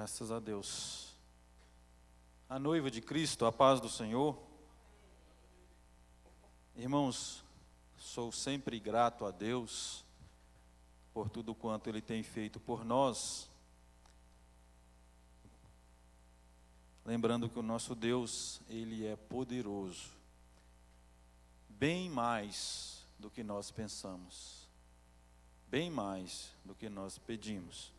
Graças a Deus. A noiva de Cristo, a paz do Senhor. Irmãos, sou sempre grato a Deus por tudo quanto Ele tem feito por nós. Lembrando que o nosso Deus, Ele é poderoso, bem mais do que nós pensamos, bem mais do que nós pedimos.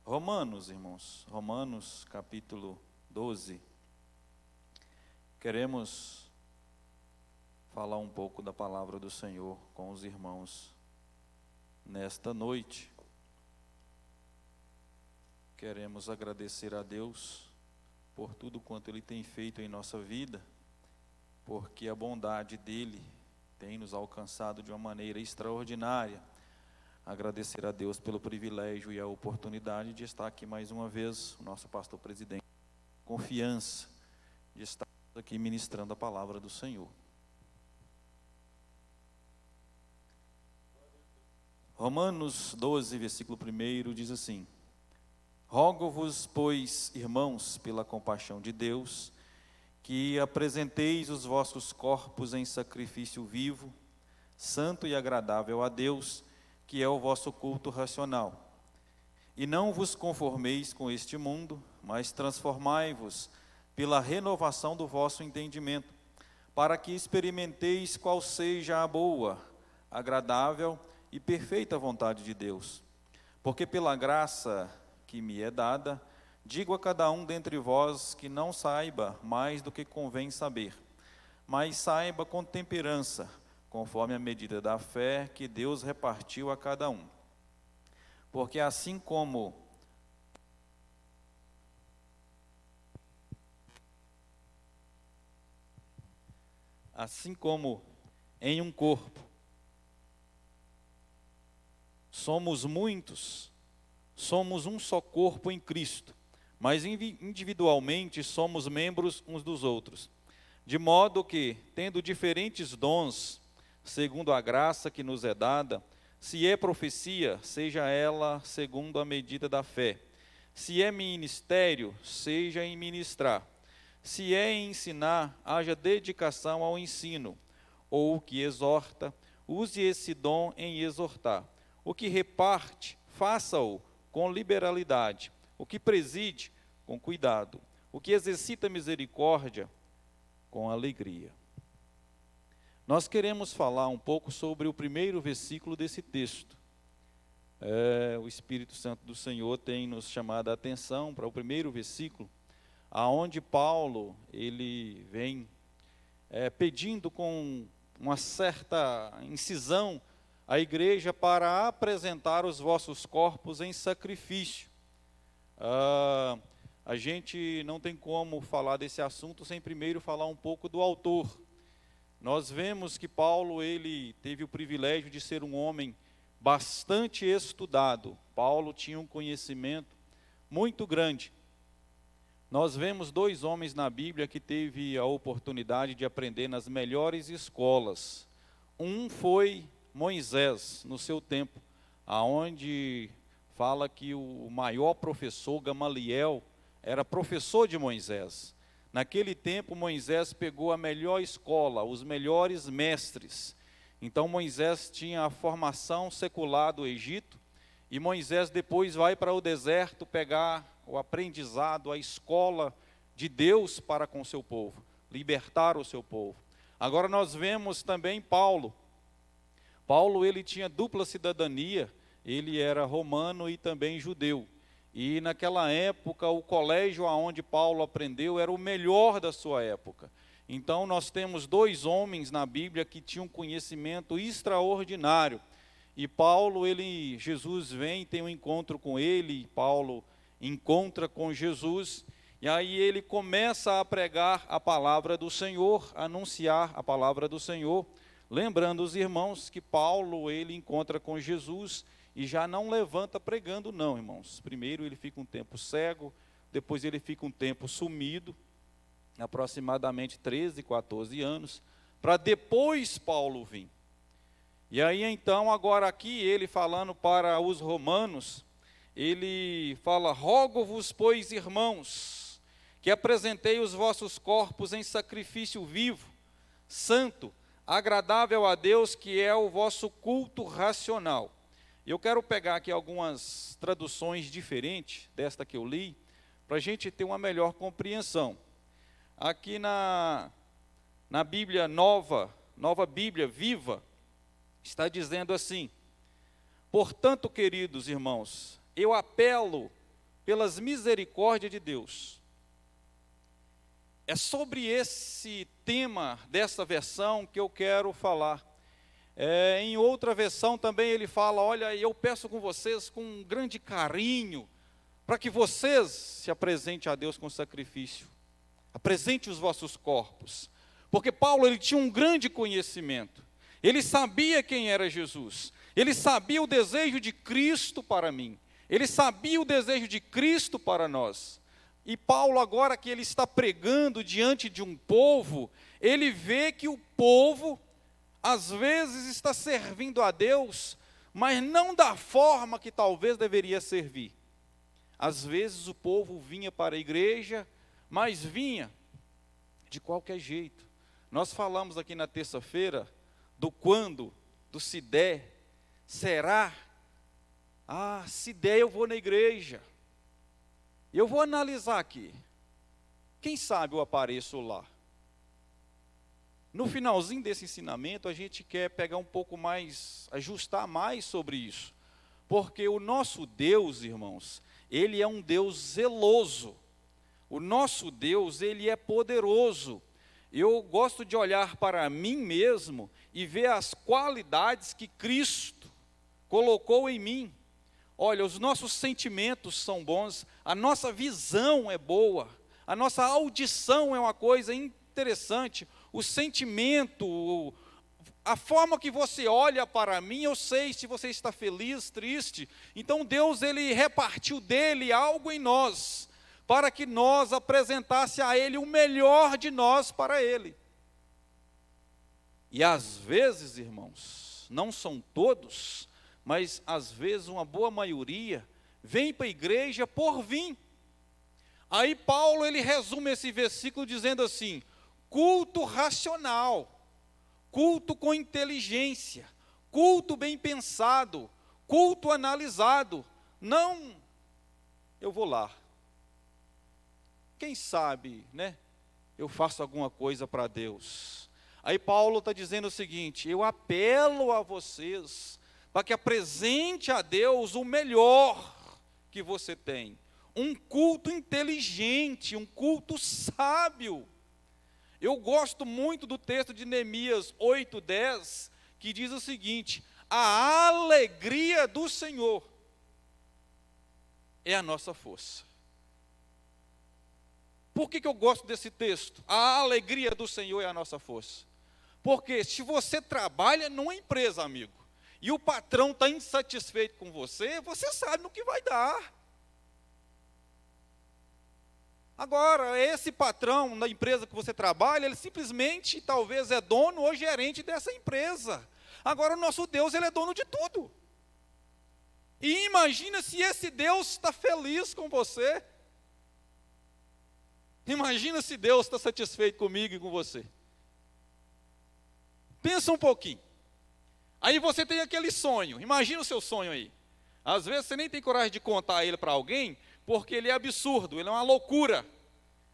Romanos, irmãos, Romanos capítulo 12. Queremos falar um pouco da palavra do Senhor com os irmãos nesta noite. Queremos agradecer a Deus por tudo quanto Ele tem feito em nossa vida, porque a bondade dEle tem nos alcançado de uma maneira extraordinária. Agradecer a Deus pelo privilégio e a oportunidade de estar aqui mais uma vez, o nosso pastor presidente, confiança de estar aqui ministrando a palavra do Senhor. Romanos 12, versículo 1 diz assim: Rogo-vos, pois, irmãos, pela compaixão de Deus, que apresenteis os vossos corpos em sacrifício vivo, santo e agradável a Deus, que é o vosso culto racional. E não vos conformeis com este mundo, mas transformai-vos pela renovação do vosso entendimento, para que experimenteis qual seja a boa, agradável e perfeita vontade de Deus. Porque pela graça que me é dada, digo a cada um dentre vós que não saiba mais do que convém saber, mas saiba com temperança, conforme a medida da fé que Deus repartiu a cada um. Porque assim como em um corpo somos muitos, somos um só corpo em Cristo, mas individualmente somos membros uns dos outros. De modo que, tendo diferentes dons, segundo a graça que nos é dada, se é profecia, seja ela segundo a medida da fé. Se é ministério, seja em ministrar. Se é em ensinar, haja dedicação ao ensino. Ou o que exorta, use esse dom em exortar. O que reparte, faça-o com liberalidade. O que preside, com cuidado. O que exercita misericórdia, com alegria. Nós queremos falar um pouco sobre o primeiro versículo desse texto. O Espírito Santo do Senhor tem nos chamado a atenção para o primeiro versículo, aonde Paulo, ele vem pedindo com uma certa incisão à igreja para apresentar os vossos corpos em sacrifício. A gente não tem como falar desse assunto sem primeiro falar um pouco do autor. Nós vemos que Paulo, ele teve o privilégio de ser um homem bastante estudado. Paulo tinha um conhecimento muito grande. Nós vemos dois homens na Bíblia que teve a oportunidade de aprender nas melhores escolas. Um foi Moisés, no seu tempo, aonde fala que o maior professor, Gamaliel, era professor de Moisés. Naquele tempo, Moisés pegou a melhor escola, os melhores mestres. Então, Moisés tinha a formação secular do Egito, e Moisés depois vai para o deserto pegar o aprendizado, a escola de Deus para com o seu povo, libertar o seu povo. Agora nós vemos também Paulo. Paulo, ele tinha dupla cidadania, ele era romano e também judeu. E naquela época, o colégio aonde Paulo aprendeu era o melhor da sua época. Então, nós temos dois homens na Bíblia que tinham conhecimento extraordinário. E Paulo, Jesus vem, tem um encontro com ele, Paulo encontra com Jesus, e aí ele começa a pregar a palavra do Senhor, anunciar a palavra do Senhor, lembrando os irmãos que Paulo, ele encontra com Jesus, e já não levanta pregando não, irmãos. Primeiro ele fica um tempo cego, depois ele fica um tempo sumido, aproximadamente 13, 14 anos, para depois Paulo vir. E aí então, agora aqui ele falando para os romanos, ele fala: rogo-vos, pois, irmãos, que apresentei os vossos corpos em sacrifício vivo, santo, agradável a Deus, que é o vosso culto racional. Eu quero pegar aqui algumas traduções diferentes desta que eu li, para a gente ter uma melhor compreensão. Aqui na Bíblia Nova Bíblia Viva, está dizendo assim: portanto, queridos irmãos, eu apelo pelas misericórdias de Deus. É sobre esse tema dessa versão que eu quero falar. Em outra versão também ele fala: olha, eu peço com vocês com um grande carinho, para que vocês se apresentem a Deus com sacrifício. Apresente os vossos corpos. Porque Paulo, ele tinha um grande conhecimento. Ele sabia quem era Jesus. Ele sabia o desejo de Cristo para mim. Ele sabia o desejo de Cristo para nós. E Paulo, agora que ele está pregando diante de um povo, ele vê que o povo, às vezes, está servindo a Deus, mas não da forma que talvez deveria servir. Às vezes o povo vinha para a igreja, mas vinha de qualquer jeito. Nós falamos aqui na terça-feira do quando, do se der, será. Se der eu vou na igreja. Eu vou analisar aqui. Quem sabe eu apareço lá. No finalzinho desse ensinamento, a gente quer pegar um pouco mais, ajustar mais sobre isso. Porque o nosso Deus, irmãos, Ele é um Deus zeloso. O nosso Deus, Ele é poderoso. Eu gosto de olhar para mim mesmo e ver as qualidades que Cristo colocou em mim. Olha, os nossos sentimentos são bons, a nossa visão é boa, a nossa audição é uma coisa interessante, o sentimento, a forma que você olha para mim, eu sei se você está feliz, triste. Então Deus, Ele repartiu dele algo em nós, para que nós apresentasse a Ele o melhor de nós para Ele. E às vezes, irmãos, não são todos, mas às vezes uma boa maioria vem para a igreja por vir. Aí Paulo, ele resume esse versículo dizendo assim: culto racional, culto com inteligência, culto bem pensado, culto analisado. Não, eu vou lá. Quem sabe, né? Eu faço alguma coisa para Deus. Aí Paulo está dizendo o seguinte: eu apelo a vocês para que apresente a Deus o melhor que você tem. Um culto inteligente, um culto sábio. Eu gosto muito do texto de Neemias 8:10, que diz o seguinte: a alegria do Senhor é a nossa força. Por que eu gosto desse texto? A alegria do Senhor é a nossa força. Porque se você trabalha numa empresa, amigo, e o patrão está insatisfeito com você, você sabe no que vai dar. Agora, esse patrão na empresa que você trabalha, ele simplesmente, talvez é dono ou gerente dessa empresa. Agora, o nosso Deus, Ele é dono de tudo. E imagina se esse Deus está feliz com você. Imagina se Deus está satisfeito comigo e com você. Pensa um pouquinho. Aí você tem aquele sonho, imagina o seu sonho aí. Às vezes você nem tem coragem de contar ele para alguém, porque ele é absurdo, ele é uma loucura.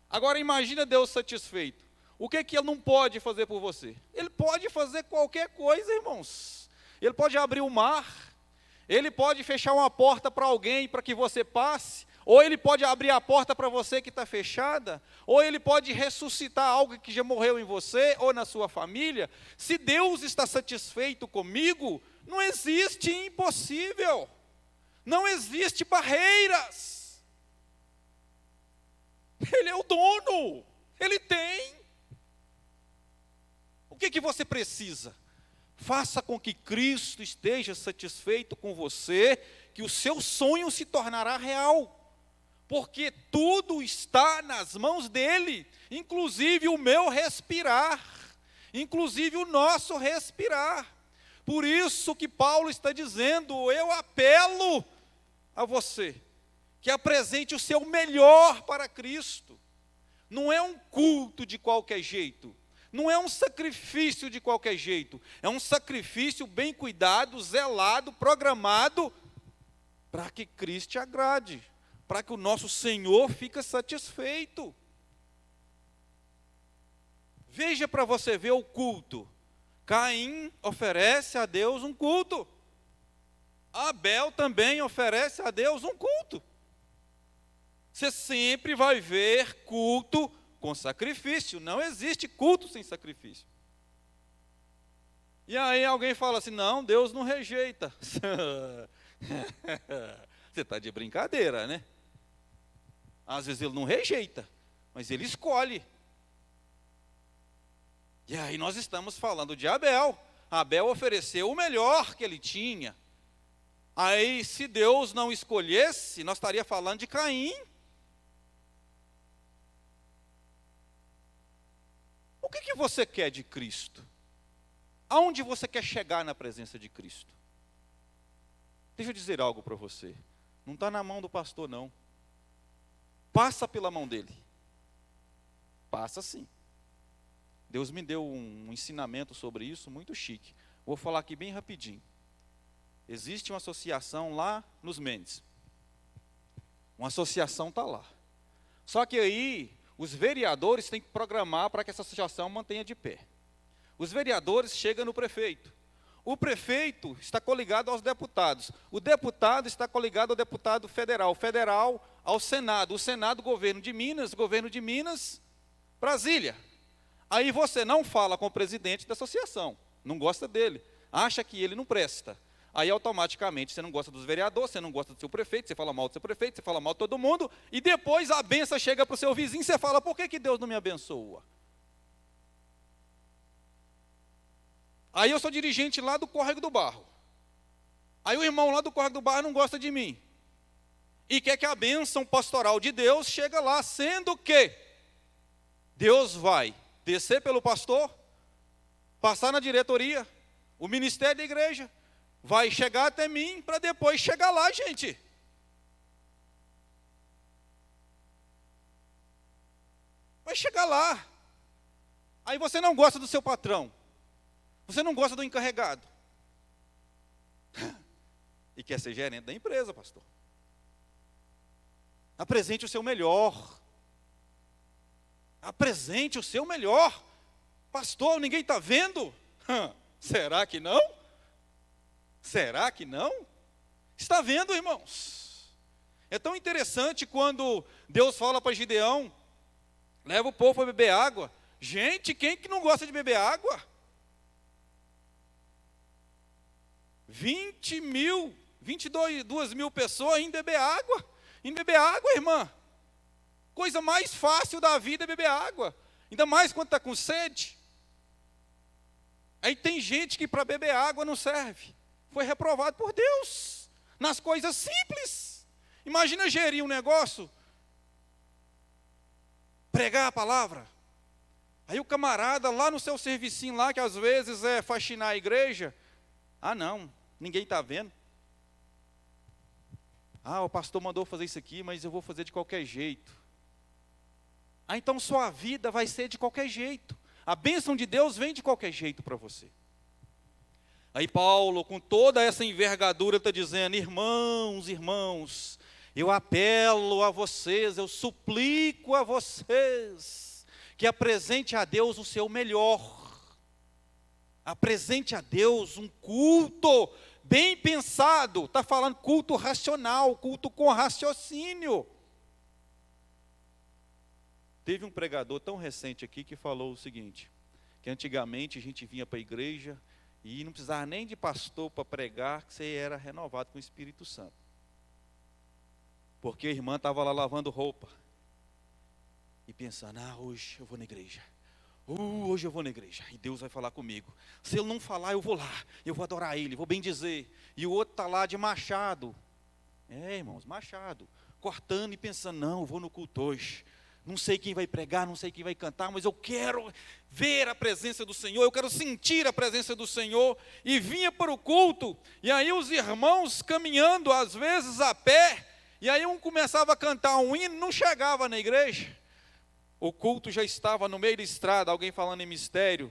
Agora imagina Deus satisfeito. O que Ele não pode fazer por você? Ele pode fazer qualquer coisa, irmãos. Ele pode abrir o mar, Ele pode fechar uma porta para alguém para que você passe, ou Ele pode abrir a porta para você que está fechada, ou Ele pode ressuscitar algo que já morreu em você, ou na sua família. Se Deus está satisfeito comigo, não existe impossível, não existe barreiras. Ele é o dono, Ele tem. O que você precisa? Faça com que Cristo esteja satisfeito com você, que o seu sonho se tornará real. Porque tudo está nas mãos dele, inclusive o meu respirar, inclusive o nosso respirar. Por isso que Paulo está dizendo: eu apelo a você que apresente o seu melhor para Cristo. Não é um culto de qualquer jeito, não é um sacrifício de qualquer jeito, é um sacrifício bem cuidado, zelado, programado, para que Cristo te agrade, para que o nosso Senhor fique satisfeito. Veja para você ver o culto. Caim oferece a Deus um culto. Abel também oferece a Deus um culto. Você sempre vai ver culto com sacrifício. Não existe culto sem sacrifício. E aí alguém fala assim, não, Deus não rejeita. Você está de brincadeira, né? Às vezes ele não rejeita, mas ele escolhe. E aí nós estamos falando de Abel. Abel ofereceu o melhor que ele tinha. Aí se Deus não escolhesse, nós estaríamos falando de Caim. O que você quer de Cristo? Aonde você quer chegar na presença de Cristo? Deixa eu dizer algo para você. Não está na mão do pastor, não. Passa pela mão dele. Passa sim. Deus me deu um ensinamento sobre isso muito chique. Vou falar aqui bem rapidinho. Existe uma associação lá nos Mendes. Uma associação está lá. Só que aí, os vereadores têm que programar para que essa associação mantenha de pé. Os vereadores chegam no prefeito. O prefeito está coligado aos deputados. O deputado está coligado ao deputado federal. O federal ao Senado. O Senado, governo de Minas, Brasília. Aí você não fala com o presidente da associação, não gosta dele, acha que ele não presta. Aí automaticamente você não gosta dos vereadores, você não gosta do seu prefeito, você fala mal do seu prefeito, você fala mal de todo mundo, e depois a benção chega para o seu vizinho, você fala, por que Deus não me abençoa? Aí eu sou dirigente lá do Córrego do Barro. Aí o irmão lá do Córrego do Barro não gosta de mim. E quer que a bênção pastoral de Deus chegue lá, sendo que Deus vai descer pelo pastor, passar na diretoria, o ministério da igreja, vai chegar até mim, para depois chegar lá, gente. Vai chegar lá. Aí você não gosta do seu patrão, você não gosta do encarregado, e quer ser gerente da empresa, pastor. Apresente o seu melhor. Apresente o seu melhor. Pastor, ninguém está vendo? Será que não? Será que não? Está vendo, irmãos? É tão interessante quando Deus fala para Gideão, leva o povo para beber água. Gente, quem que não gosta de beber água? 22 mil pessoas indo beber água. Indo beber água, irmã. Coisa mais fácil da vida é beber água. Ainda mais quando está com sede. Aí tem gente que para beber água não serve. Foi reprovado por Deus. Nas coisas simples. Imagina gerir um negócio. Pregar a palavra. Aí o camarada lá no seu servicinho lá, que às vezes é faxinar a igreja. Ah não, ninguém está vendo. Ah, o pastor mandou fazer isso aqui, mas eu vou fazer de qualquer jeito. Ah, então sua vida vai ser de qualquer jeito. A bênção de Deus vem de qualquer jeito para você. Aí Paulo, com toda essa envergadura, está dizendo, irmãos, eu apelo a vocês, eu suplico a vocês, que apresente a Deus o seu melhor. Apresente a Deus um culto bem pensado. Está falando culto racional, culto com raciocínio. Teve um pregador tão recente aqui que falou o seguinte, que antigamente a gente vinha para a igreja e não precisava nem de pastor para pregar, que você era renovado com o Espírito Santo. Porque a irmã estava lá lavando roupa e pensando, hoje eu vou na igreja. Hoje eu vou na igreja e Deus vai falar comigo. Se ele não falar, eu vou lá, eu vou adorar ele, vou bem dizer. E o outro está lá de machado. Irmãos, machado. Cortando e pensando, não, eu vou no culto hoje. Não sei quem vai pregar, não sei quem vai cantar, mas eu quero ver a presença do Senhor, eu quero sentir a presença do Senhor. E vinha para o culto, e aí os irmãos caminhando, às vezes a pé, e aí um começava a cantar um hino, não chegava na igreja. O culto já estava no meio da estrada, alguém falando em mistério.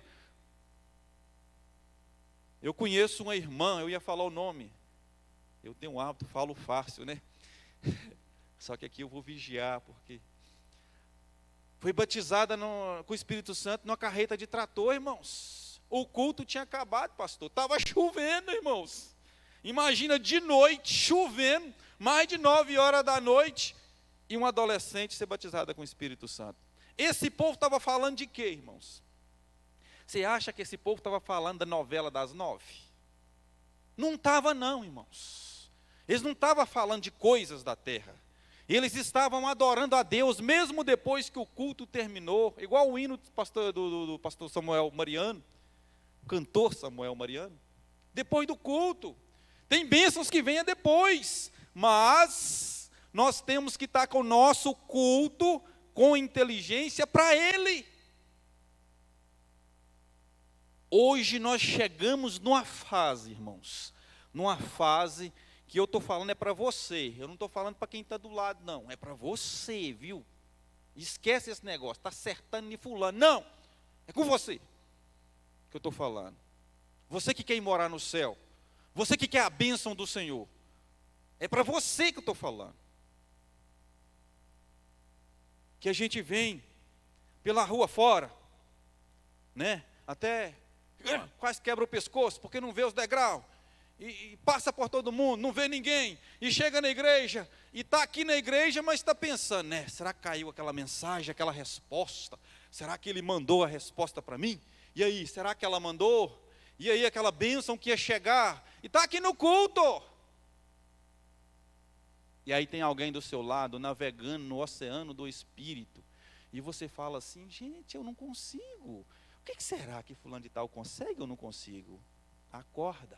Eu conheço uma irmã, eu ia falar o nome. Eu tenho um hábito, falo fácil, né? Só que aqui eu vou vigiar, porque foi batizada com o Espírito Santo numa carreta de trator, irmãos. O culto tinha acabado, pastor. Estava chovendo, irmãos. Imagina de noite, chovendo, mais de 9 horas da noite, e uma adolescente ser batizada com o Espírito Santo. Esse povo estava falando de quê, irmãos? Você acha que esse povo estava falando da novela das 9? Não estava não, irmãos. Eles não estavam falando de coisas da terra. Eles estavam adorando a Deus, mesmo depois que o culto terminou, igual o hino do pastor Samuel Mariano, o cantor Samuel Mariano. Depois do culto, tem bênçãos que venham depois, mas nós temos que estar com o nosso culto com inteligência para Ele. Hoje nós chegamos numa fase, irmãos, numa fase que eu estou falando é para você, eu não estou falando para quem está do lado, não, é para você, viu? Esquece esse negócio, está acertando em fulano, não, é com você que eu estou falando. Você que quer ir morar no céu, você que quer a bênção do Senhor, é para você que eu estou falando. Que a gente vem pela rua fora, né? Até quase quebra o pescoço, porque não vê os degraus. E passa por todo mundo, não vê ninguém, e chega na igreja, e está aqui na igreja, mas está pensando, né? Será que caiu aquela mensagem, aquela resposta? Será que ele mandou a resposta para mim? E aí, será que ela mandou? E aí aquela bênção que ia chegar, e está aqui no culto. E aí tem alguém do seu lado, navegando no oceano do Espírito, e você fala assim, gente, eu não consigo. O que será que fulano de tal consegue ou não consigo? Acorda.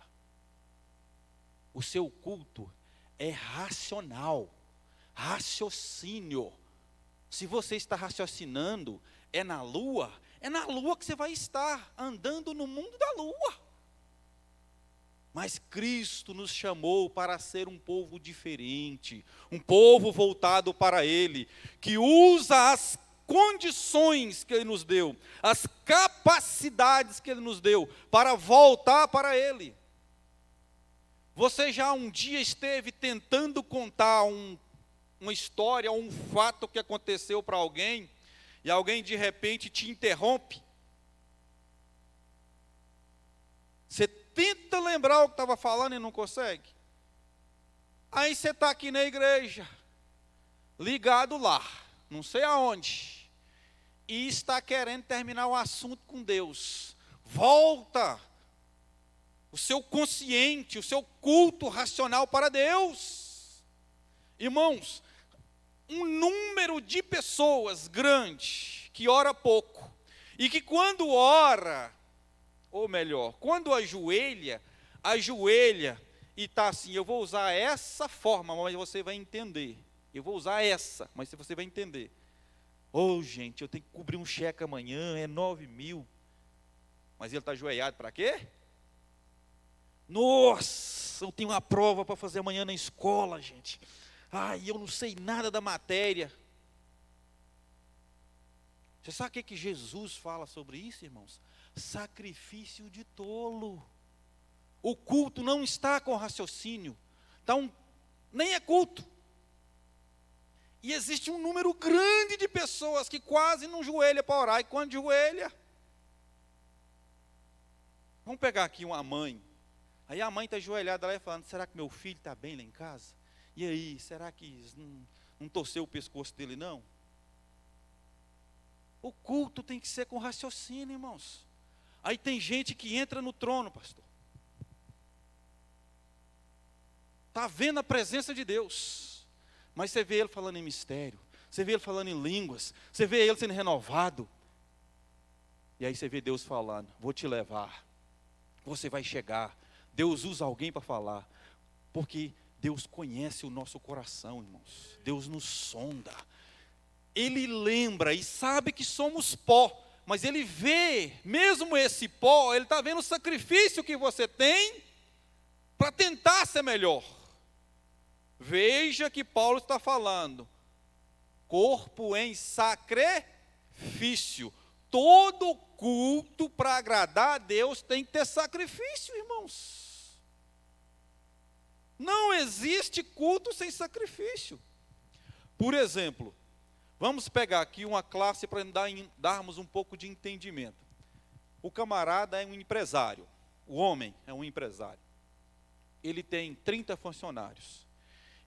O seu culto é racional, raciocínio. Se você está raciocinando, é na lua que você vai estar, andando no mundo da lua. Mas Cristo nos chamou para ser um povo diferente, um povo voltado para Ele, que usa as condições que Ele nos deu, as capacidades que Ele nos deu, para voltar para Ele. Você já um dia esteve tentando contar uma história, um fato que aconteceu para alguém, e alguém de repente te interrompe? Você tenta lembrar o que estava falando e não consegue? Aí você está aqui na igreja, ligado lá, não sei aonde, e está querendo terminar o assunto com Deus. Volta o seu consciente, o seu culto racional para Deus. Irmãos, um número de pessoas grande, que ora pouco, e que quando ora, ou melhor, quando ajoelha e está assim, eu vou usar essa forma, mas você vai entender. Eu vou usar essa, mas você vai entender. Gente, eu tenho que cobrir um cheque amanhã, é 9 mil. Mas ele está ajoelhado para quê? Nossa, eu tenho uma prova para fazer amanhã na escola, gente. Eu não sei nada da matéria. Você sabe o que Jesus fala sobre isso, irmãos? Sacrifício de tolo. O culto não está com raciocínio. Então, nem é culto. E existe um número grande de pessoas que quase não joelha para orar. E quando joelha, vamos pegar aqui uma mãe. Aí a mãe está ajoelhada lá e falando, será que meu filho está bem lá em casa? E aí, será que não torceu o pescoço dele não? O culto tem que ser com raciocínio, irmãos. Aí tem gente que entra no trono, pastor. Está vendo a presença de Deus. Mas você vê ele falando em mistério. Você vê ele falando em línguas. Você vê ele sendo renovado. E aí você vê Deus falando, vou te levar. Você vai chegar. Deus usa alguém para falar. Porque Deus conhece o nosso coração, irmãos. Deus nos sonda. ele lembra e sabe que somos pó, mas ele vê, mesmo esse pó, ele está vendo o sacrifício que você tem para tentar ser melhor. Veja que Paulo está falando, corpo em sacrifício. Todo culto para agradar a Deus tem que ter sacrifício, irmãos. Não existe culto sem sacrifício. Por exemplo, vamos pegar aqui uma classe para darmos um pouco de entendimento. O camarada é um empresário, o homem é um empresário. Ele tem 30 funcionários,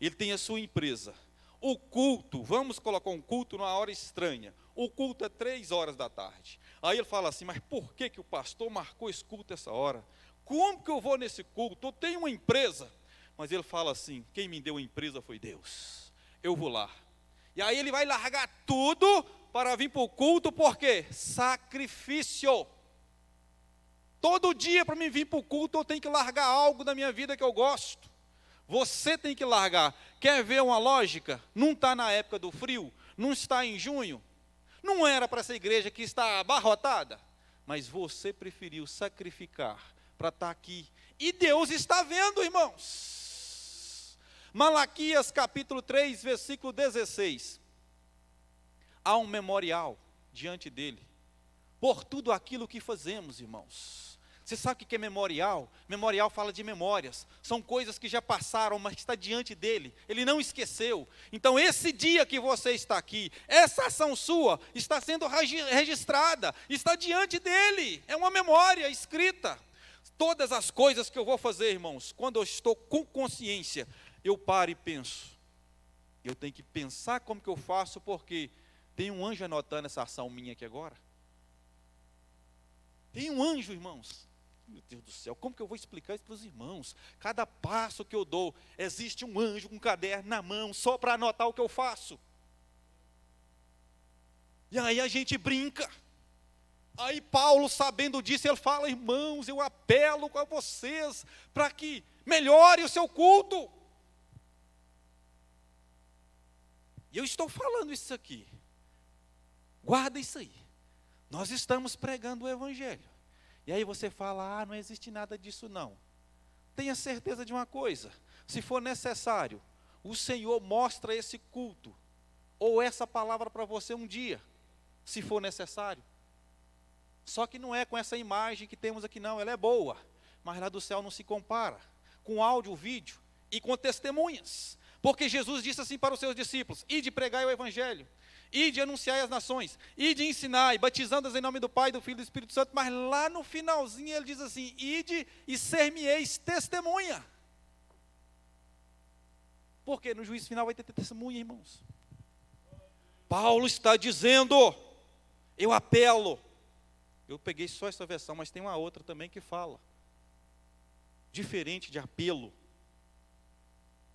ele tem a sua empresa. O culto, vamos colocar um culto numa hora estranha. O culto é 3 horas da tarde. Aí ele fala assim, mas por que o pastor marcou esse culto essa hora? Como que eu vou nesse culto? Eu tenho uma empresa. Mas ele fala assim, quem me deu a empresa foi Deus. Eu vou lá. E aí ele vai largar tudo para vir para o culto, por quê? Sacrifício. Todo dia para mim vir para o culto eu tenho que largar algo da minha vida que eu gosto. Você tem que largar. Quer ver uma lógica? Não está na época do frio, não está em junho, não era para essa igreja que está abarrotada, mas você preferiu sacrificar para estar aqui. E Deus está vendo, irmãos. Malaquias capítulo 3, versículo 16. Há um memorial diante dele, por tudo aquilo que fazemos, irmãos. Você sabe o que é memorial? Memorial fala de memórias. São coisas que já passaram, mas que está diante dele. Ele não esqueceu. Então esse dia que você está aqui, essa ação sua está sendo registrada, está diante dele. É uma memória escrita. Todas as coisas que eu vou fazer, irmãos, quando eu estou com consciência, eu paro e penso. Eu tenho que pensar como que eu faço, porque tem um anjo anotando essa ação minha aqui agora. Tem um anjo, irmãos. Meu Deus do céu, como que eu vou explicar isso para os irmãos? Cada passo que eu dou, existe um anjo com um caderno na mão, só para anotar o que eu faço. E aí a gente brinca. Aí Paulo, sabendo disso, ele fala, irmãos, eu apelo a vocês para que melhore o seu culto. E eu estou falando isso aqui. Guarda isso aí. Nós estamos pregando o evangelho. E aí você fala, não existe nada disso não. Tenha certeza de uma coisa, se for necessário, o Senhor mostra esse culto, ou essa palavra para você um dia, se for necessário. Só que não é com essa imagem que temos aqui não, ela é boa, mas lá do céu não se compara, com áudio, vídeo e com testemunhas. Porque Jesus disse assim para os seus discípulos, ide pregai o evangelho. Ide anunciar as nações, ide ensinar, batizando-as em nome do Pai, do Filho e do Espírito Santo, mas lá no finalzinho ele diz assim, ide e ser-me-eis testemunha. Porque no juízo final vai ter testemunha, irmãos. Paulo está dizendo, eu apelo. Eu peguei só essa versão, mas tem uma outra também que fala. Diferente de apelo.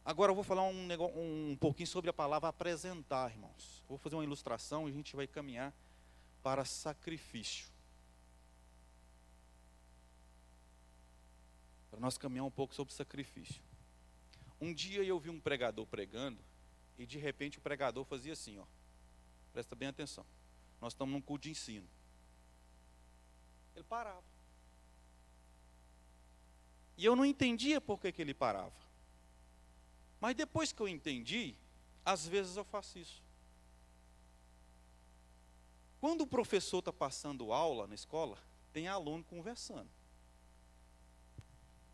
Agora eu vou falar um pouquinho sobre a palavra apresentar, irmãos. Vou fazer uma ilustração e a gente vai caminhar para sacrifício. Para nós caminhar um pouco sobre sacrifício. Um dia eu vi um pregador pregando e de repente o pregador fazia assim, ó. Presta bem atenção. Nós estamos num culto de ensino. Ele parava. E eu não entendia por que ele parava. Mas depois que eu entendi, às vezes eu faço isso. Quando o professor está passando aula na escola, tem aluno conversando.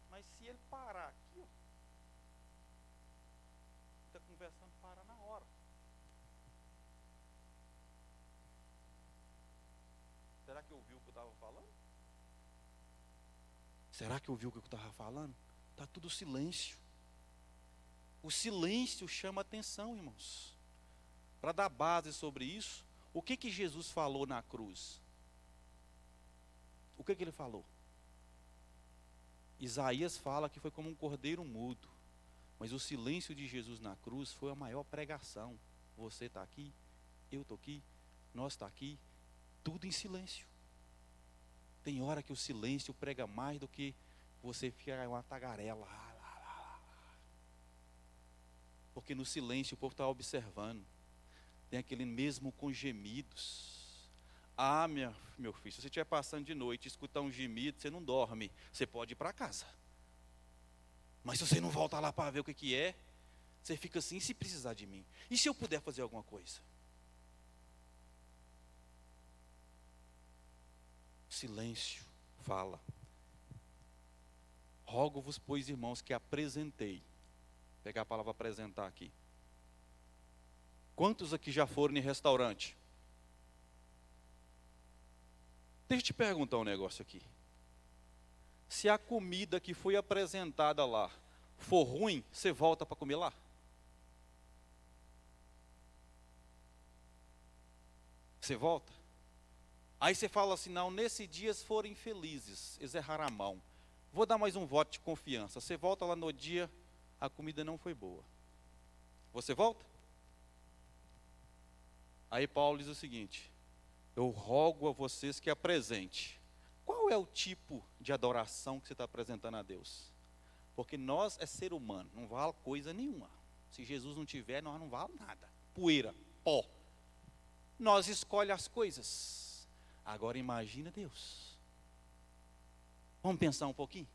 Mas se ele parar aqui, está conversando, para na hora. Será que ouviu o que eu estava falando? Será que ouviu o que eu estava falando? Está tudo silêncio. O silêncio chama atenção, irmãos. Para dar base sobre isso, o que Jesus falou na cruz? O que ele falou? Isaías fala que foi como um cordeiro mudo. Mas o silêncio de Jesus na cruz foi a maior pregação. Você está aqui, eu estou aqui, nós está aqui, tudo em silêncio. Tem hora que o silêncio prega mais do que você fica uma tagarela. Porque no silêncio o povo está observando. tem aquele mesmo com gemidos. Ah, meu filho, se você estiver passando de noite e escutar um gemido, você não dorme, você pode ir para casa. Mas se você não volta lá para ver o que é, você fica assim, e se precisar de mim? E se eu puder fazer alguma coisa? Silêncio fala. Rogo-vos, pois, irmãos, que apresentei. Vou pegar a palavra apresentar aqui. Quantos aqui já foram em restaurante? Deixa eu te perguntar um negócio aqui. Se a comida que foi apresentada lá for ruim, você volta para comer lá? Você volta? Aí você fala assim, não, nesse dia eles foram infelizes, eles erraram a mão. Vou dar mais um voto de confiança. Você volta lá no dia, a comida não foi boa. Você volta? Aí Paulo diz o seguinte, eu rogo a vocês que apresente. Qual é o tipo de adoração que você está apresentando a Deus? Porque nós é ser humano, não vale coisa nenhuma. Se Jesus não tiver, nós não vale nada. Poeira, pó. Nós escolhemos as coisas. Agora imagina Deus. Vamos pensar um pouquinho?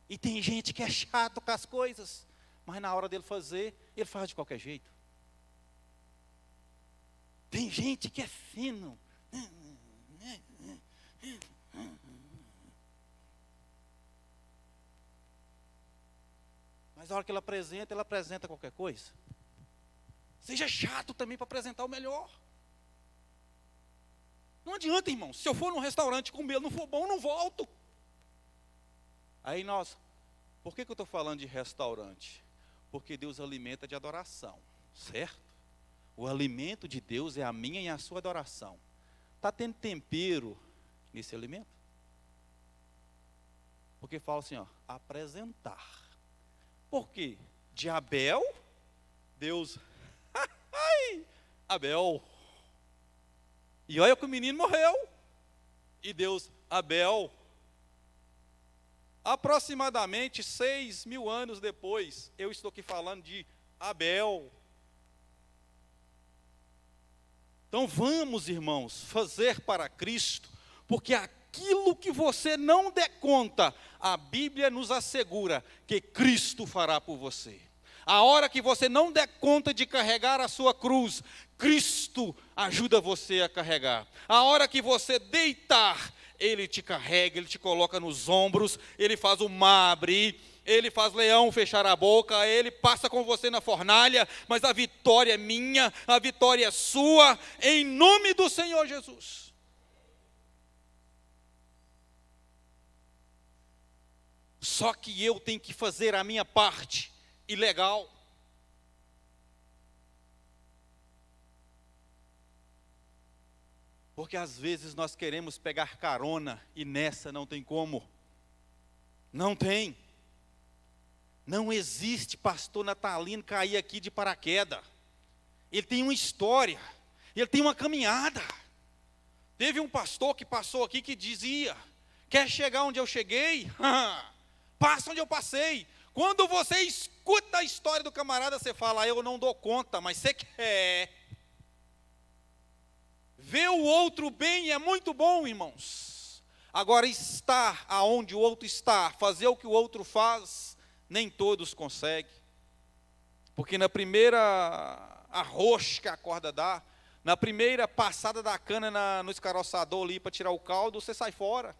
E tem gente que é chato com as coisas, mas na hora dele fazer, ele faz de qualquer jeito. Tem gente que é fino. Mas na hora que ela apresenta qualquer coisa. Seja chato também para apresentar o melhor. Não adianta, irmão. Se eu for num restaurante comer, não for bom, eu não volto. Aí por que eu estou falando de restaurante? Porque Deus alimenta de adoração, certo? O alimento de Deus é a minha e a sua adoração. Está tendo tempero nesse alimento? Porque fala assim, apresentar. Por quê? De Abel, Deus, Abel. E olha que o menino morreu. E Deus, Abel. Aproximadamente 6.000 anos depois, eu estou aqui falando de Abel. Então vamos, irmãos, fazer para Cristo, porque aquilo que você não der conta, a Bíblia nos assegura que Cristo fará por você. A hora que você não der conta de carregar a sua cruz, Cristo ajuda você a carregar. A hora que você deitar, Ele te carrega, Ele te coloca nos ombros, Ele faz o mar abrir, Ele faz leão fechar a boca, Ele passa com você na fornalha, mas a vitória é minha, a vitória é sua, em nome do Senhor Jesus. Só que eu tenho que fazer a minha parte, ilegal. Porque às vezes nós queremos pegar carona e nessa não tem como. Não tem. Não existe pastor natalino cair aqui de paraquedas. Ele tem uma história, ele tem uma caminhada. Teve um pastor que passou aqui que dizia, quer chegar onde eu cheguei? Passa onde eu passei. Quando você escuta a história do camarada, você fala, eu não dou conta, mas você quer. Ver o outro bem é muito bom, irmãos. Agora, estar aonde o outro está, fazer o que o outro faz, nem todos conseguem. Porque na primeira arroz que a corda dá, na primeira passada da cana no escaroçador ali para tirar o caldo, você sai fora.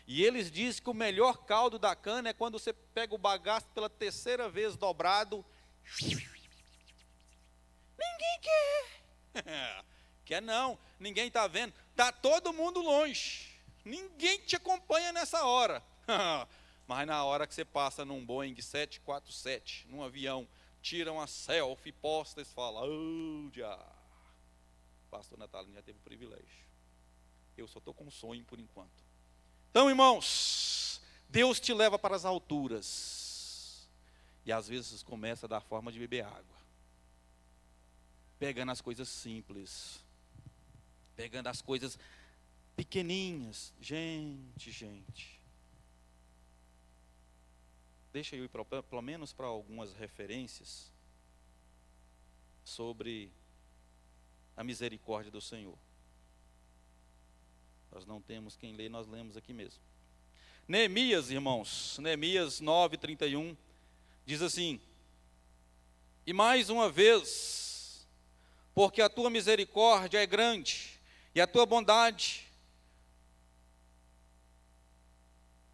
E eles dizem que o melhor caldo da cana é quando você pega o bagaço pela terceira vez dobrado. Ninguém quer. Quer não, ninguém está vendo. Está todo mundo longe. Ninguém te acompanha nessa hora. Mas na hora que você passa num Boeing 747, num avião, tira uma selfie, posta e fala, já. Pastor Natalino já teve o privilégio. Eu só estou com um sonho por enquanto. Então, irmãos, Deus te leva para as alturas. E às vezes começa da forma de beber água. Pegando as coisas simples. Pegando as coisas pequeninhas. Gente. Deixa eu ir pelo menos para algumas referências sobre a misericórdia do Senhor. Nós não temos quem lê, nós lemos aqui mesmo. Neemias, irmãos, Neemias 9:31, diz assim: e mais uma vez, porque a tua misericórdia é grande, e a tua bondade,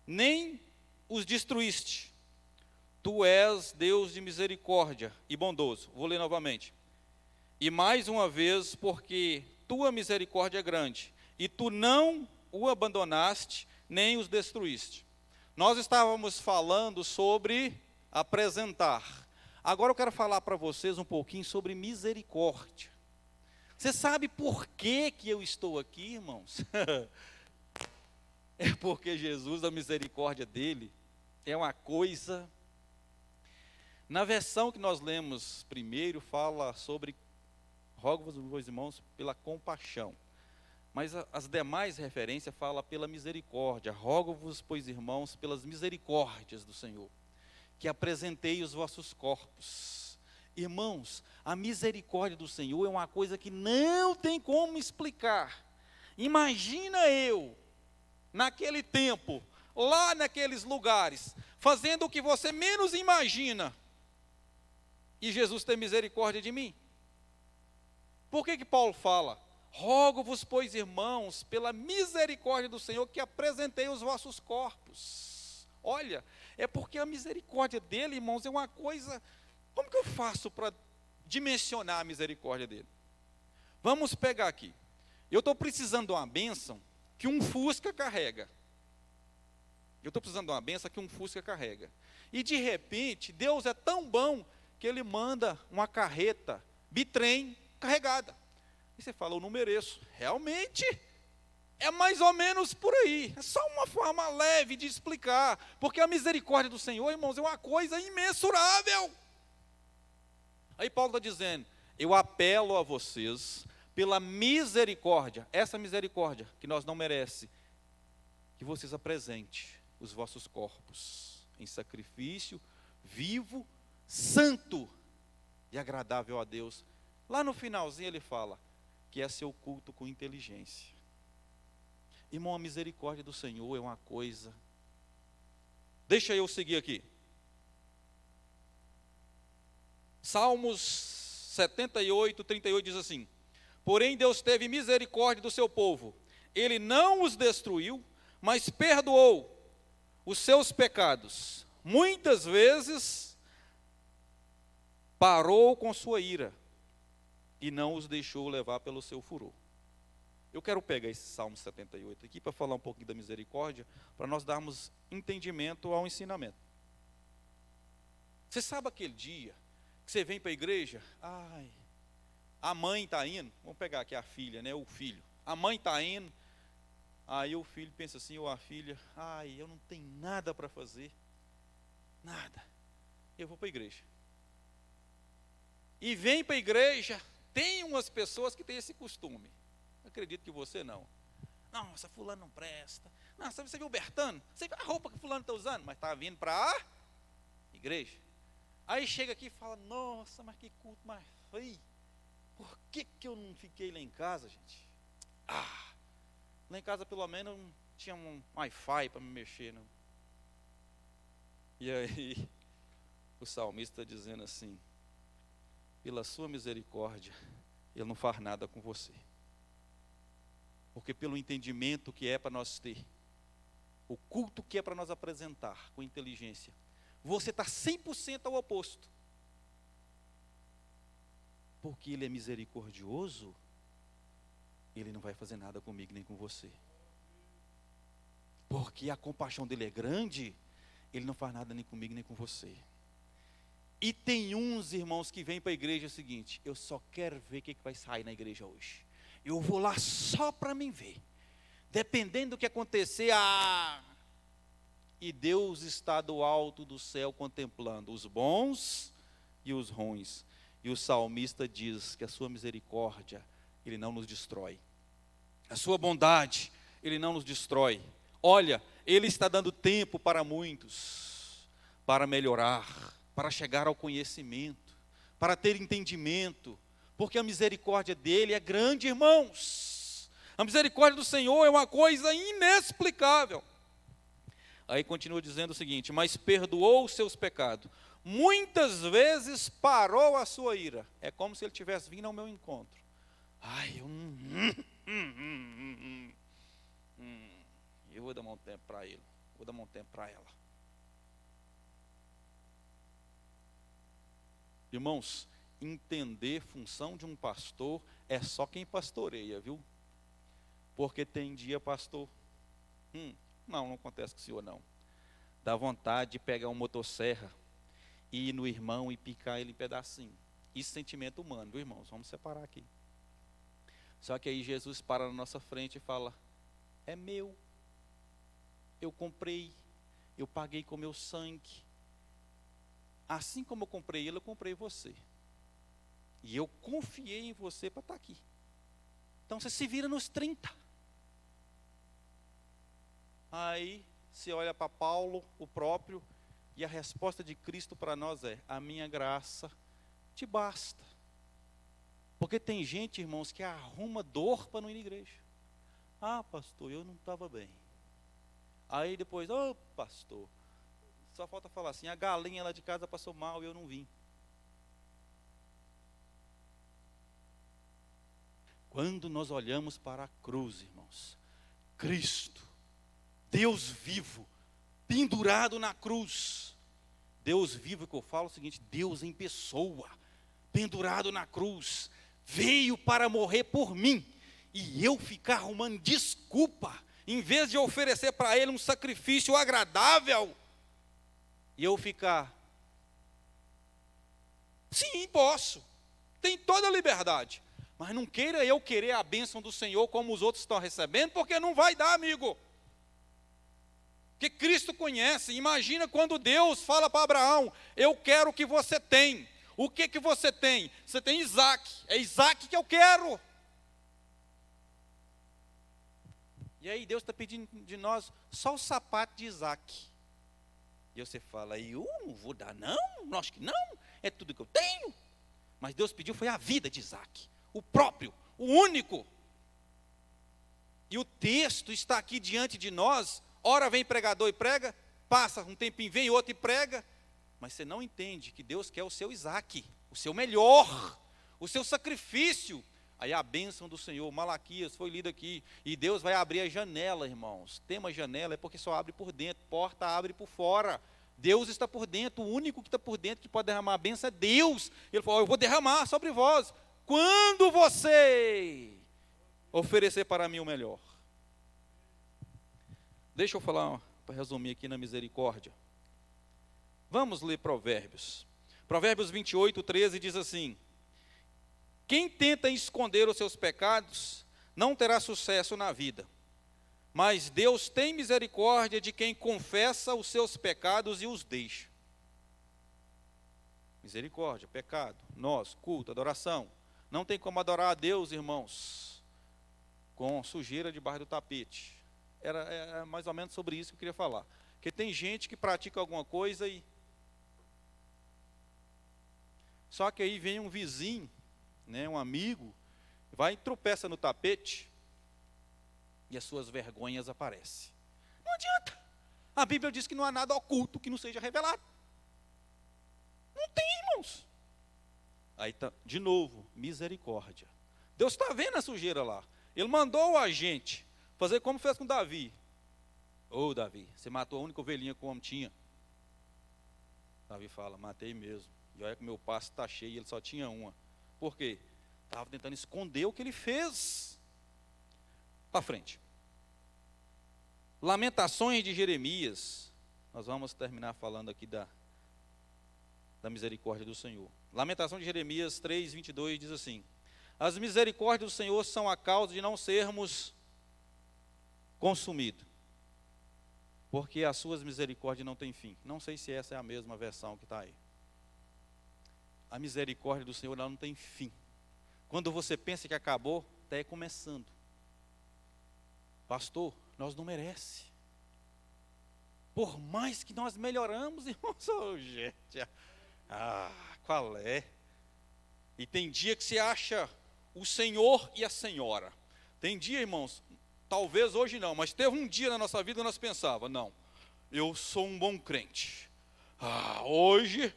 nem os destruíste. Tu és Deus de misericórdia e bondoso. Vou ler novamente. E mais uma vez, porque tua misericórdia é grande, e tu não o abandonaste, nem os destruíste. Nós estávamos falando sobre apresentar. Agora eu quero falar para vocês um pouquinho sobre misericórdia. Você sabe por que eu estou aqui, irmãos? É porque Jesus, a misericórdia dele, é uma coisa... Na versão que nós lemos primeiro, fala sobre rogo-vos, meus irmãos, pela compaixão. Mas as demais referências falam pela misericórdia. Rogo-vos, pois, irmãos, pelas misericórdias do Senhor, que apresentei os vossos corpos. Irmãos, a misericórdia do Senhor é uma coisa que não tem como explicar. Imagina eu, naquele tempo, lá naqueles lugares, fazendo o que você menos imagina, e Jesus tem misericórdia de mim. Por que Paulo fala? Rogo-vos, pois, irmãos, pela misericórdia do Senhor, que apresentei os vossos corpos. Olha, é porque a misericórdia dele, irmãos, é uma coisa... Como que eu faço para dimensionar a misericórdia dele? Vamos pegar aqui. Eu estou precisando de uma bênção que um Fusca carrega. Eu estou precisando de uma bênção que um Fusca carrega. E de repente, Deus é tão bom que Ele manda uma carreta bitrem carregada. E você fala, eu não mereço. Realmente, é mais ou menos por aí. É só uma forma leve de explicar. Porque a misericórdia do Senhor, irmãos, é uma coisa imensurável. Aí Paulo está dizendo, eu apelo a vocês, pela misericórdia, essa misericórdia que nós não merecemos, que vocês apresentem os vossos corpos em sacrifício vivo, santo e agradável a Deus. Lá no finalzinho ele fala que é seu culto com inteligência. Irmão, a misericórdia do Senhor é uma coisa. Deixa eu seguir aqui. Salmos 78, 38 diz assim: porém Deus teve misericórdia do seu povo, Ele não os destruiu, mas perdoou os seus pecados. Muitas vezes parou com sua ira e não os deixou levar pelo seu furor. Eu quero pegar esse Salmo 78 aqui para falar um pouquinho da misericórdia, para nós darmos entendimento ao ensinamento. Você sabe aquele dia que você vem para a igreja, a mãe está indo, vamos pegar aqui a filha, né, o filho, a mãe está indo, aí o filho pensa assim, ou a filha, eu não tenho nada para fazer, nada, eu vou para a igreja. E vem para a igreja, tem umas pessoas que têm esse costume, acredito que você não. Nossa, fulano não presta. Nossa, você viu o Bertano? Você viu a roupa que fulano está usando? Mas está vindo para a igreja. Aí chega aqui e fala, nossa, mas que culto mais feio. Por que eu não fiquei lá em casa, gente? Lá em casa pelo menos não tinha um Wi-Fi para me mexer, não. E aí, o salmista está dizendo assim, pela sua misericórdia, Ele não faz nada com você. Porque pelo entendimento que é para nós ter, o culto que é para nós apresentar com inteligência, você está 100% ao oposto. Porque Ele é misericordioso, Ele não vai fazer nada comigo nem com você. Porque a compaixão dEle é grande, Ele não faz nada nem comigo nem com você. E tem uns irmãos que vêm para a igreja seguinte, eu só quero ver o que vai sair na igreja hoje. Eu vou lá só para me ver. Dependendo do que acontecer, e Deus está do alto do céu contemplando os bons e os ruins. E o salmista diz que a sua misericórdia, Ele não nos destrói. A sua bondade, Ele não nos destrói. Olha, Ele está dando tempo para muitos, para melhorar, para chegar ao conhecimento, para ter entendimento. porque a misericórdia dele é grande, irmãos. A misericórdia do Senhor é uma coisa inexplicável. Aí continua dizendo o seguinte: mas perdoou os seus pecados. Muitas vezes parou a sua ira. É como se ele tivesse vindo ao meu encontro. Ai, eu vou dar um tempo para ele. Vou dar um tempo para ela. Irmãos, entender função de um pastor é só quem pastoreia, viu? Porque tem dia, pastor, não acontece com o senhor não. Dá vontade de pegar uma motosserra e ir no irmão e picar ele em pedacinho. Isso é sentimento humano, viu, irmãos? Vamos separar aqui. Só que aí Jesus para na nossa frente e fala: é meu, eu comprei, eu paguei com meu sangue. Assim como eu comprei ele, eu comprei você. E eu confiei em você para estar aqui. Então você se vira nos 30. Aí você olha para Paulo, o próprio, e a resposta de Cristo para nós é: a minha graça te basta. Porque tem gente, irmãos, que arruma dor para não ir na igreja. Ah, pastor, eu não estava bem. Aí depois, pastor, só falta falar assim: a galinha lá de casa passou mal e eu não vim. Quando nós olhamos para a cruz, irmãos, Cristo, Deus vivo, pendurado na cruz. Deus vivo, que eu falo é o seguinte: Deus em pessoa, pendurado na cruz, veio para morrer por mim, e eu ficar arrumando desculpa, em vez de oferecer para ele um sacrifício agradável, e eu ficar, sim, posso, tem toda a liberdade, mas não queira eu querer a bênção do Senhor como os outros estão recebendo, porque não vai dar, amigo. Porque Cristo conhece. Imagina quando Deus fala para Abraão: eu quero o que você tem. O que você tem? Você tem Isaac. É Isaac que eu quero. E aí Deus está pedindo de nós só o sapato de Isaac. E você fala: eu não vou dar não, acho que não, é tudo que eu tenho. Mas Deus pediu foi a vida de Isaac, o próprio, o único. E o texto está aqui diante de nós. Ora vem pregador e prega, passa um tempinho, vem outro e prega, mas você não entende que Deus quer o seu Isaac, o seu melhor, o seu sacrifício. Aí a bênção do Senhor, Malaquias foi lido aqui, e Deus vai abrir a janela, irmãos. Tema janela é porque só abre por dentro, porta abre por fora. Deus está por dentro, o único que está por dentro que pode derramar a bênção é Deus. Ele falou: eu vou derramar sobre vós, quando você oferecer para mim o melhor. Deixa eu falar, para resumir aqui na misericórdia. Vamos ler Provérbios. Provérbios 28, 13 diz assim: quem tenta esconder os seus pecados, não terá sucesso na vida. Mas Deus tem misericórdia de quem confessa os seus pecados e os deixa. Misericórdia, pecado, nós, culto, adoração. Não tem como adorar a Deus, irmãos, com sujeira debaixo do tapete. Era mais ou menos sobre isso que eu queria falar. Porque tem gente que pratica alguma coisa e... Só que aí vem um vizinho, né, um amigo, vai e tropeça no tapete e as suas vergonhas aparecem. Não adianta. A Bíblia diz que não há nada oculto que não seja revelado. Não tem, irmãos. Aí tá, de novo, misericórdia. Deus está vendo a sujeira lá. Ele mandou o agente fazer como fez com Davi. Davi, você matou a única ovelhinha que o homem tinha. Davi fala: matei mesmo. E olha que meu passo está cheio, ele só tinha uma. Por quê? Estava tentando esconder o que ele fez. Para frente. Lamentações de Jeremias. Nós vamos terminar falando aqui da misericórdia do Senhor. Lamentação de Jeremias 3, 22 diz assim: as misericórdias do Senhor são a causa de não sermos consumidos, porque as suas misericórdias não têm fim. Não sei se essa é a mesma versão que está aí. A misericórdia do Senhor não tem fim. Quando você pensa que acabou, está começando. Pastor, nós não merecemos. Por mais que nós melhoramos, irmãos, gente, qual é? E tem dia que você acha o senhor e a senhora. Tem dia, irmãos, talvez hoje não, mas teve um dia na nossa vida que nós pensava, não, eu sou um bom crente. Hoje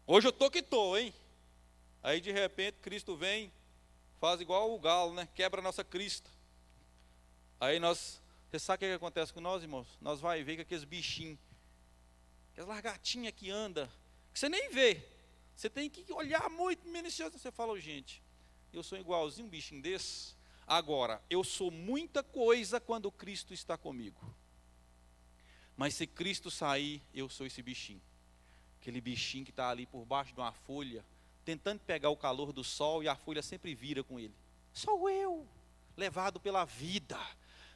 eu tô que tô, hein? Aí de repente Cristo vem, faz igual o galo, né? Quebra a nossa crista. Aí você sabe o que acontece com nós, irmãos? Nós vai ver que aqueles bichinhos, aquelas largatinhas que anda, que você nem vê. Você tem que olhar muito minucioso. Você fala, gente, eu sou igualzinho um bichinho desse. Agora, eu sou muita coisa quando Cristo está comigo. Mas se Cristo sair, eu sou esse bichinho. Aquele bichinho que está ali por baixo de uma folha, tentando pegar o calor do sol e a folha sempre vira com ele. Sou eu, levado pela vida.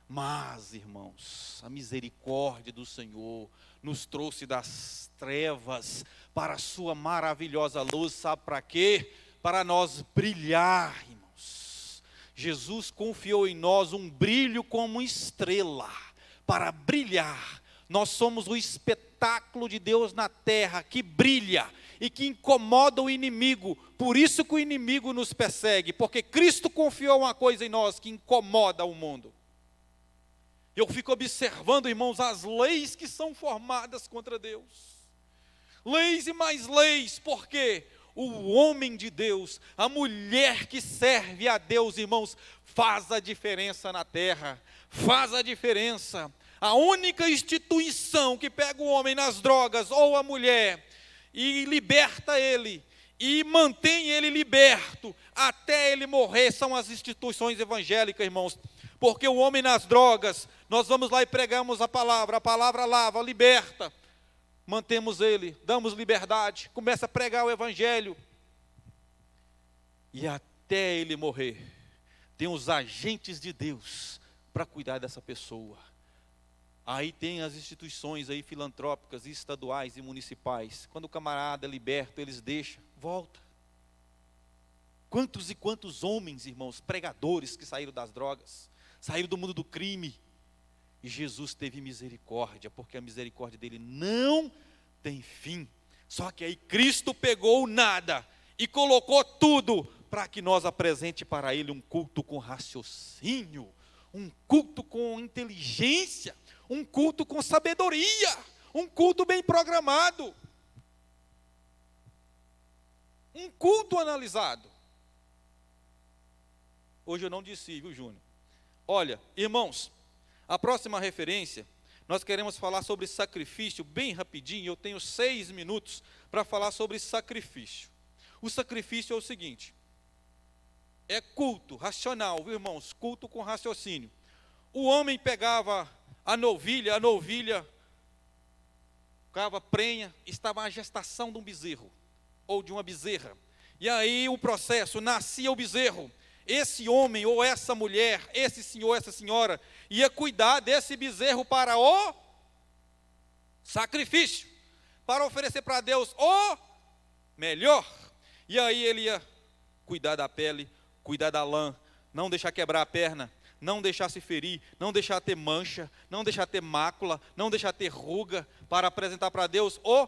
Mas, irmãos, a misericórdia do Senhor nos trouxe das trevas para a sua maravilhosa luz. Sabe para quê? Para nós brilhar, irmãos. Jesus confiou em nós um brilho como estrela, para brilhar. Nós somos o espetáculo de Deus na terra, que brilha e que incomoda o inimigo. Por isso que o inimigo nos persegue, porque Cristo confiou uma coisa em nós que incomoda o mundo. Eu fico observando, irmãos, as leis que são formadas contra Deus. Leis e mais leis, porque o homem de Deus, a mulher que serve a Deus, irmãos, faz a diferença na terra, faz a diferença. A única instituição que pega o homem nas drogas ou a mulher e liberta ele, e mantém ele liberto até ele morrer, são as instituições evangélicas, irmãos. Porque o homem nas drogas, nós vamos lá e pregamos a palavra lava, liberta, mantemos ele, damos liberdade, começa a pregar o evangelho, e até ele morrer, tem os agentes de Deus para cuidar dessa pessoa. Aí tem as instituições aí filantrópicas, estaduais e municipais. Quando o camarada é liberto, eles deixam, volta. Quantos e quantos homens, irmãos, pregadores que saíram das drogas, saíram do mundo do crime. E Jesus teve misericórdia, porque a misericórdia dele não tem fim. Só que aí Cristo pegou o nada e colocou tudo para que nós apresente para ele um culto com raciocínio, um culto com inteligência, um culto com sabedoria, um culto bem programado, um culto analisado. Hoje eu não disse, viu, Júnior? Olha, irmãos, a próxima referência, nós queremos falar sobre sacrifício, bem rapidinho. Eu tenho 6 minutos para falar sobre sacrifício. O sacrifício é o seguinte, é culto racional, viu, irmãos? Culto com raciocínio. O homem pegava a novilha ficava prenha, estava a gestação de um bezerro, ou de uma bezerra. E aí o processo, nascia o bezerro. Esse homem ou essa mulher, esse senhor, essa senhora, ia cuidar desse bezerro para o sacrifício, para oferecer para Deus o melhor. E aí ele ia cuidar da pele, cuidar da lã, não deixar quebrar a perna, não deixar se ferir, não deixar ter mancha, não deixar ter mácula, não deixar ter ruga, para apresentar para Deus o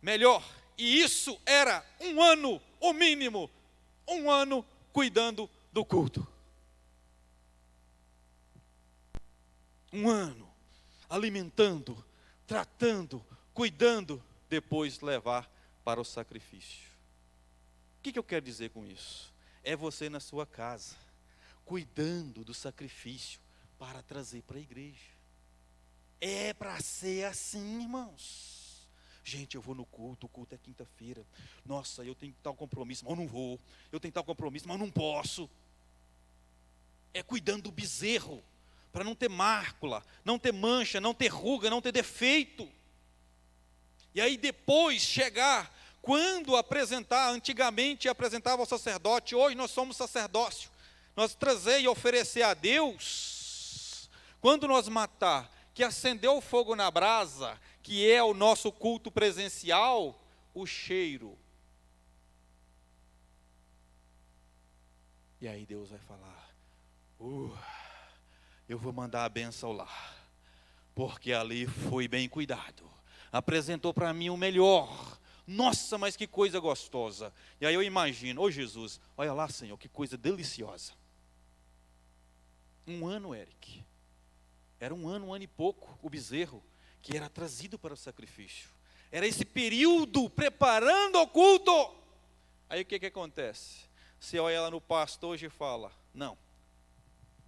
melhor. E isso era um ano, o mínimo, um ano cuidando do culto. Um ano, alimentando, tratando, cuidando, depois levar para o sacrifício. O que eu quero dizer com isso? É você na sua casa, cuidando do sacrifício para trazer para a igreja. É para ser assim, irmãos. Gente, eu vou no culto, o culto é quinta-feira. Nossa, eu tenho tal compromisso, mas eu não vou. Eu tenho tal compromisso, mas eu não posso. É cuidando do bezerro, para não ter mácula, não ter mancha, não ter ruga, não ter defeito. E aí depois chegar, quando apresentar, antigamente apresentava ao sacerdote, hoje nós somos sacerdócio. Nós trazer e oferecer a Deus, quando nós matar, que acendeu o fogo na brasa, que é o nosso culto presencial, o cheiro. E aí Deus vai falar, eu vou mandar a bênção lá, porque ali foi bem cuidado, apresentou para mim o melhor, Nossa, mas que coisa gostosa. E aí eu imagino, ô Jesus, olha lá, Senhor, que coisa deliciosa. Um ano, Eric. Era um ano e pouco, o bezerro, que era trazido para o sacrifício. Era esse período preparando o culto. Aí o que acontece? Você olha lá no pasto hoje e fala, não.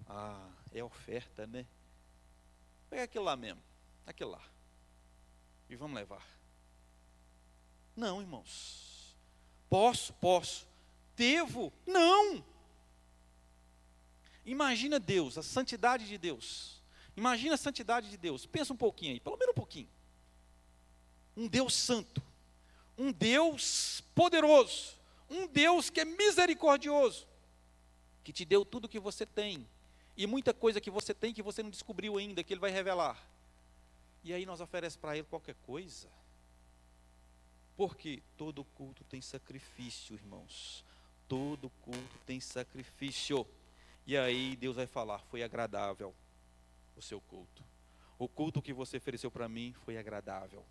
Ah, é oferta, né? Pega aquilo lá mesmo, aquilo lá. E vamos levar. Não, irmãos. Posso. Devo? Não. Imagina Deus, a santidade de Deus. Imagina a santidade de Deus. Pensa um pouquinho aí, pelo menos um pouquinho. Um Deus santo. Um Deus poderoso. Um Deus que é misericordioso. Que te deu tudo que você tem. E muita coisa que você tem que você não descobriu ainda, que Ele vai revelar. E aí nós oferecemos para Ele qualquer coisa. Porque todo culto tem sacrifício, irmãos. Todo culto tem sacrifício. E aí Deus vai falar, foi agradável o seu culto. O culto que você ofereceu para mim foi agradável.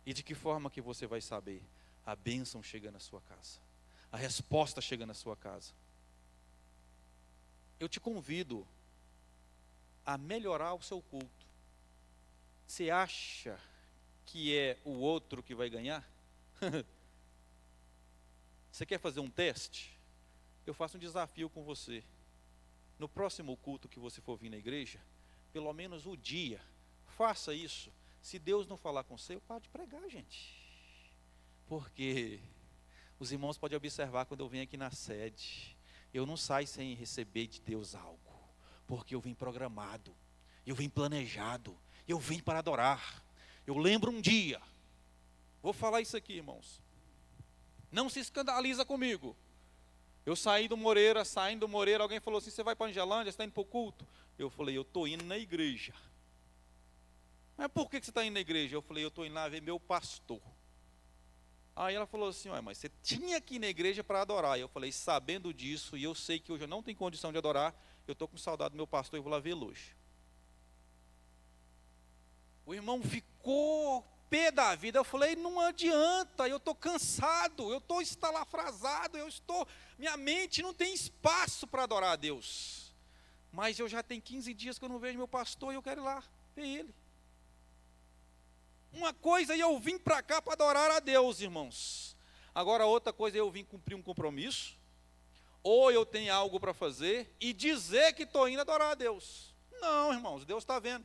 E de que forma que você vai saber? A bênção chega na sua casa. A resposta chega na sua casa. Eu te convido a melhorar o seu culto. Você acha que é o outro que vai ganhar? Você quer fazer um teste? Eu faço um desafio com você. No próximo culto que você for vir na igreja, pelo menos o dia, faça isso. Se Deus não falar com você, eu paro de pregar, gente. Porque os irmãos podem observar quando eu venho aqui na sede, eu não saio sem receber de Deus algo. Porque eu vim programado, eu vim planejado, eu vim para adorar. Eu lembro um dia, vou falar isso aqui, irmãos. Não se escandaliza comigo. Eu saindo do Moreira, alguém falou assim, você vai para Angelândia, você está indo para o culto? Eu falei, eu estou indo na igreja. Mas por que você está indo na igreja? Eu falei, eu estou indo lá ver meu pastor. Aí ela falou assim, mas você tinha que ir na igreja para adorar. Eu falei, sabendo disso, e eu sei que hoje eu não tenho condição de adorar, eu estou com saudade do meu pastor e vou lá vê-lo hoje. O irmão ficou pé da vida. Eu falei, não adianta, eu estou cansado, eu estou estalafrasado, minha mente não tem espaço para adorar a Deus. Mas eu já tenho 15 dias que eu não vejo meu pastor e eu quero ir lá ver ele. Uma coisa é eu vim para cá para adorar a Deus, irmãos. Agora outra coisa é eu vim cumprir um compromisso, ou eu tenho algo para fazer e dizer que estou indo adorar a Deus. Não, irmãos, Deus está vendo.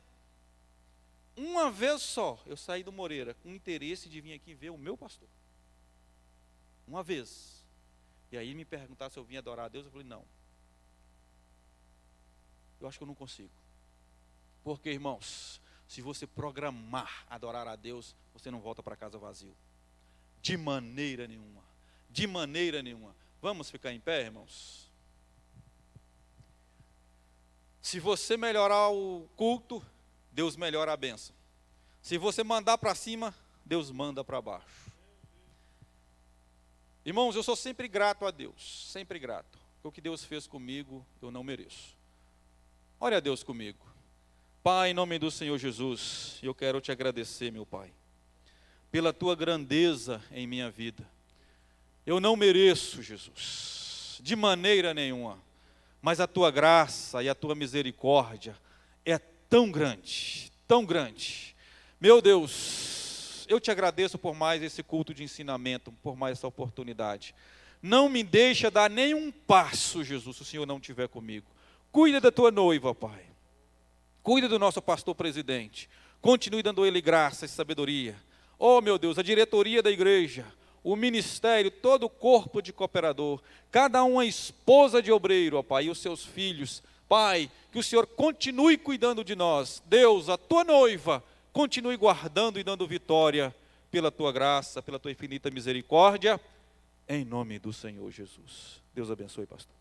Uma vez só, eu saí do Moreira com interesse de vir aqui ver o meu pastor. Uma vez. E aí me perguntar se eu vim adorar a Deus, eu falei, não. Eu acho que eu não consigo. Porque, irmãos, se você programar adorar a Deus, você não volta para casa vazio. De maneira nenhuma. De maneira nenhuma. Vamos ficar em pé, irmãos? Se você melhorar o culto, Deus melhora a bênção. Se você mandar para cima, Deus manda para baixo. Irmãos, eu sou sempre grato a Deus, sempre grato. Porque o que Deus fez comigo, eu não mereço. Ore a Deus comigo. Pai, em nome do Senhor Jesus, eu quero te agradecer, meu Pai, pela tua grandeza em minha vida. Eu não mereço, Jesus, de maneira nenhuma, mas a tua graça e a tua misericórdia é tão grande, tão grande. Meu Deus, eu te agradeço por mais esse culto de ensinamento, por mais essa oportunidade. Não me deixa dar nenhum passo, Jesus, se o Senhor não estiver comigo. Cuida da tua noiva, Pai. Cuida do nosso pastor presidente. Continue dando a ele graça e sabedoria. Oh, meu Deus, a diretoria da igreja, o ministério, todo o corpo de cooperador, cada uma esposa de obreiro, ó Pai, e os seus filhos. Pai, que o Senhor continue cuidando de nós. Deus, a tua noiva, continue guardando e dando vitória pela tua graça, pela tua infinita misericórdia, em nome do Senhor Jesus. Deus abençoe, pastor.